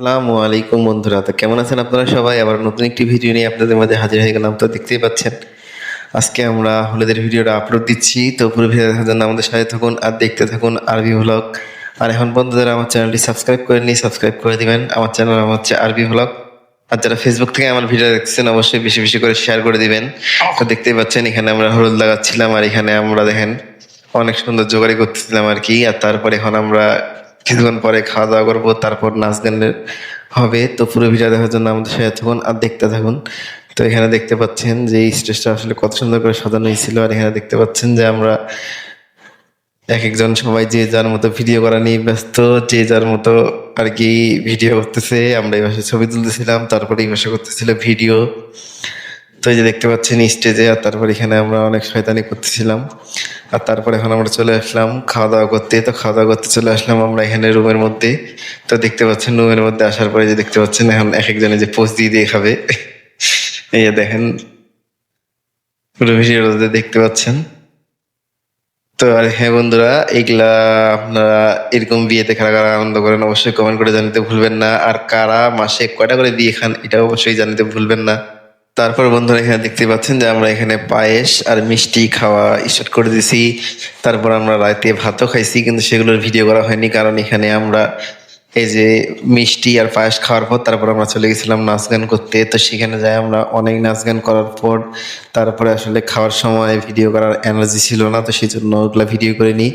আসসালামু আলাইকুম বন্ধুরা, তো কেমন আছেন আপনারা সবাই? আবার নতুন একটি ভিডিও নিয়ে আপনাদের মাঝে হাজির হয়ে গেলাম। তো দেখতেই পাচ্ছেন আজকে আমরা হলিদের ভিডিওটা আপলোড দিচ্ছি। তো পুরো ভিডিও দেখার জন্য আমাদের সাথে থাকুন আর দেখতে থাকুন আরবি ভ্লগ। আর এখন পর্যন্ত যারা আমার চ্যানেলটি সাবস্ক্রাইব করেননি, সাবস্ক্রাইব করে দিবেন। আমার চ্যানেল নাম হচ্ছে আরবি ভ্লগ। আর যারা ফেসবুক থেকে আমার ভিডিও দেখছেন অবশ্যই বেশি বেশি করে শেয়ার করে দিবেন। তো দেখতেই পাচ্ছেন এখানে আমরা হলুদ লাগাচ্ছিলাম, আর এখানে আমরা দেখেন অনেক সুন্দর জোগাড়ি করতেছিলাম আর কি। আর তারপরে এখন আমরা কিছুক্ষণ পরে খাওয়া দাওয়া করবো, তারপর নাচ গানের হবে। তো পুরো ভিডিও দেখার জন্য আমাদের সাথে থাকুন আর দেখতে থাকুন। তো এখানে দেখতে পাচ্ছেন যে এই স্টেজটা আসলে কত সুন্দর করে সাজানো হয়েছিল। আর এখানে দেখতে পাচ্ছেন যে আমরা এক একজন সবাই যে যার মতো ভিডিও করা নিয়ে ব্যস্ত, যে যার মতো আর কি ভিডিও করতেছে। আমরা এই পাশে ছবি তুলতেছিলাম, তারপরে এই পাশে করতেছিল ভিডিও। তো এই যে দেখতে পাচ্ছেন স্টেজে, আর তারপর এখানে আমরা অনেক শয়তানি করতেছিলাম। আর তারপর এখন আমরা চলে আসলাম খাওয়া দাওয়া করতে। তো খাওয়া দাওয়া করতে চলে আসলাম আমরা এখানে রুমের মধ্যে। তো দেখতে পাচ্ছেন রুমের মধ্যে আসার পরে যে দেখতে পাচ্ছেন এখন এক একজনে যে পোজ দিয়ে দিয়ে খাবে। এই যে দেখেন পুরো ভিডিওতে দেখতে পাচ্ছেন। তো আর হ্যাঁ বন্ধুরা, এইগুলা আপনারা এরকম বিয়েতে কারা কারা আনন্দ করেন অবশ্যই কমেন্ট করে জানাতে ভুলবেন না। আর কারা মাসে কয়টা করে বিয়ে খান এটা অবশ্যই জানাতে ভুলবেন না। তারপর বন্ধুরা এখানে দেখতে পাচ্ছেন যে আমরা এখানে পায়েস আর মিষ্টি খাওয়া স্টার্ট করে দিছি। তারপর আমরা রাতে ভাতও খাইছি, কিন্তু সেগুলোর ভিডিও করা হয়নি, কারণ এখানে আমরা এই যে মিষ্টি আর পায়েস খাওয়ার পর তারপর আমরা চলে গেছিলাম নাচ গান করতে। তো সেখানে যাই আমরা অনেক নাচ গান করার পর তারপরে আসলে খাওয়ার সময় ভিডিও করার এনার্জি ছিল না, তো সেই জন্য ওগুলা ভিডিও করে নিই।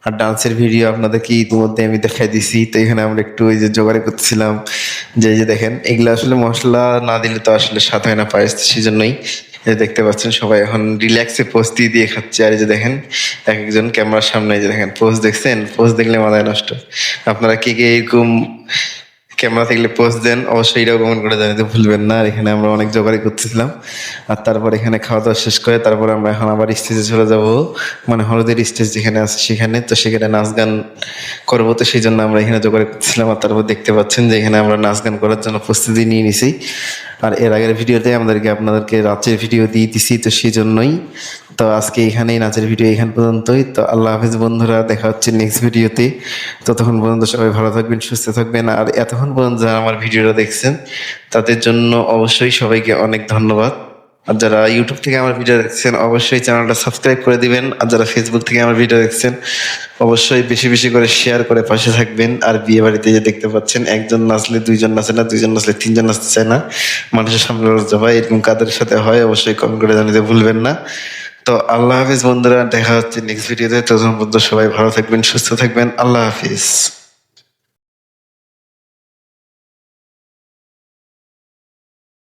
আর ডান্সের ভিডিও আপনাদেরকে ইতিমধ্যে আমি দেখাই দিছি। তো এখানে আমরা একটু ওই যে জোগাড়ি করতেছিলাম, যে এই যে দেখেন এগুলো আসলে মশলা না দিলে তো আসলে স্বাদ হয় না পায়েস, সেই জন্যই। এই যে দেখতে পাচ্ছেন সবাই এখন রিল্যাক্সে পোজ দিয়ে দিয়ে খাচ্ছে। আর এই যে দেখেন এক একজন ক্যামেরার সামনে, এই যে দেখেন পোজ দেখছেন, পোজ দেখলে মাথায় নষ্ট। আপনারা কে কে এরকম ক্যামেরা থাকলে পোস্ট দেন অবশ্যই, এটাও কমেন্ট করে জানাতে ভুলবেন না। আর এখানে আমরা অনেক জোগাড়ি করতেছিলাম। আর তারপর এখানে খাওয়া দাওয়া শেষ করে তারপর আমরা এখন আবার স্টেজে চলে যাব, মানে হলুদের স্টেজ যেখানে আছে সেখানে। তো সেখানে নাচ গান করবো, তো সেই জন্য আমরা এখানে জোগাড়ি করতেছিলাম। আর তারপর দেখতে পাচ্ছেন যে এখানে আমরা নাচ গান করার জন্য প্রস্তুতি নিয়ে নিছি। আর এর আগের ভিডিওতে আপনাদেরকে রাতের ভিডিও দিয়ে দিছি, তো সেই জন্যই। তো আজকে এখানেই নাচের ভিডিও এখান পর্যন্তই। তো আল্লাহ হাফেজ বন্ধুরা, দেখা হচ্ছে নেক্সট ভিডিওতে। ততক্ষণ পর্যন্ত সবাই ভালো থাকবেন, সুস্থ থাকবেন। আর এতক্ষণ পর্যন্ত যারা আমার ভিডিওটা দেখছেন তাদের জন্য অবশ্যই সবাইকে অনেক ধন্যবাদ। আর যারা ইউটিউব থেকে আমার ভিডিও দেখছেন অবশ্যই চ্যানেলটা সাবস্ক্রাইব করে দিবেন। আর যারা ফেসবুক থেকে আমার ভিডিও দেখছেন অবশ্যই বেশি বেশি করে শেয়ার করে পাশে থাকবেন। আর বিয়ে বাড়িতে যে দেখতে পাচ্ছেন একজন নাচলে দুইজন নাচে না, দুইজন নাচলে তিনজন নাচতে চায় না, মানুষের সামনে লজ্জা পায়, এরকম কাদের সাথে হয় অবশ্যই কমেন্ট করে জানাতে ভুলবেন না। তো আল্লাহ হাফিজ বন্ধুরা, দেখা হচ্ছে নেক্সট ভিডিওতে। ততক্ষণ পর্যন্ত সবাই ভালো থাকবেন, সুস্থ থাকবেন। আল্লাহ হাফিজ।